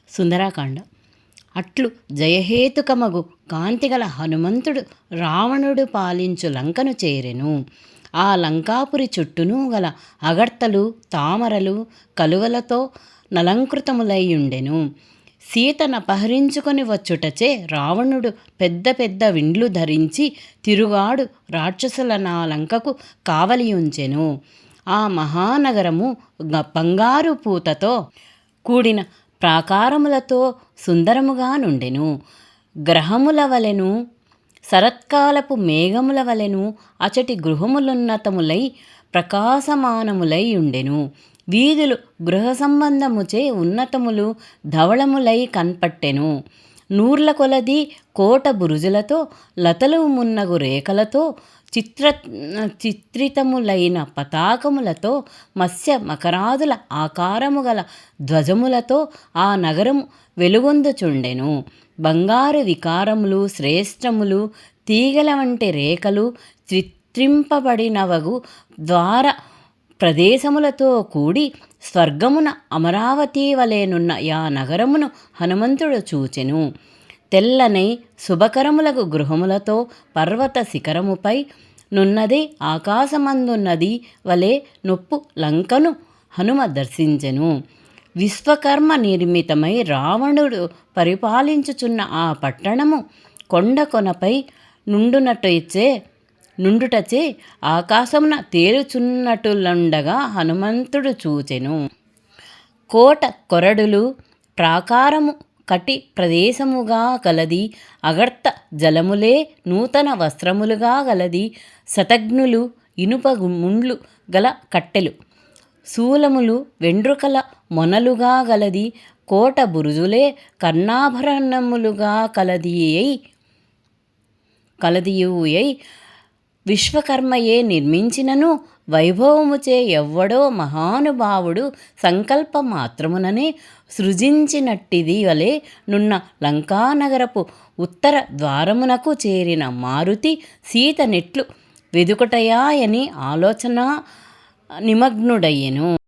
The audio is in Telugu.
సుందరాకాండ. అట్లు జయహేతుకమగు కాంతిగల హనుమంతుడు రావణుడు పాలించు లంకను చేరెను. ఆ లంకాపురి చుట్టూను గల అగర్తలు తామరలు కలువలతో నలంకృతములైయుండెను. సీతనపహరించుకొని వచ్చుటచే రావణుడు పెద్ద పెద్ద విండ్లు ధరించి తిరుగాడు రాక్షసుల నా లంకకు కావలియుంచెను. ఆ మహానగరము బంగారు పూతతో కూడిన ప్రాకారములతో సుందరముగా నుండెను. గ్రహముల వలెను శరత్కాలపు మేఘముల వలెను అచటి గృహములున్నతములై ప్రకాశమానములై ఉండెను. వీధులు గృహ సంబంధముచే ఉన్నతములు ధవళములై కన్పట్టెను. నూర్ల కొలది కోట బురుజులతో లతలు మున్నగు రేఖలతో చిత్రితములైన పతాకములతో మత్స్య మకరాదుల ఆకారము గల ధ్వజములతో ఆ నగరము వెలుగొందుచుండెను. బంగారు వికారములు శ్రేష్టములు తీగల వంటి రేఖలు చిత్రింపబడినవగు ద్వార ప్రదేశములతో కూడి స్వర్గమున అమరావతి వలెనున్న యా నగరమును హనుమంతుడు చూచెను. తెల్లనై శుభకరములకు గృహములతో పర్వత శిఖరముపై నున్నది ఆకాశమందున్నది వలె నొప్పు లంకను హనుమ దర్శించెను. విశ్వకర్మ నిర్మితమై రావణుడు పరిపాలించుచున్న ఆ పట్టణము కొండ కొనపై నుండుటచే ఆకాశమున తేలుచున్నట్టులుండగా హనుమంతుడు చూచెను. కోట కొరడులు ప్రాకారము కటి ప్రదేశముగా గలది. అగర్త జలములే నూతన వస్త్రములుగా గలది. శతఘ్నులు ఇనుప ముండ్లు గల కట్టెలు శూలములు వెండ్రుకల మొనలుగా గలది. కోట బురుజులే కర్ణాభరణములుగా కలదియుయై విశ్వకర్మయే నిర్మించినను వైభవముచే ఎవ్వడో మహానుభావుడు సంకల్ప మాత్రముననే సృజించినట్టిది వలె నున్న లంకానగరపు ఉత్తర ద్వారమునకు చేరిన మారుతి సీత నెట్లు వెదుకుటయాయని ఆలోచన నిమగ్నుడయ్యెను.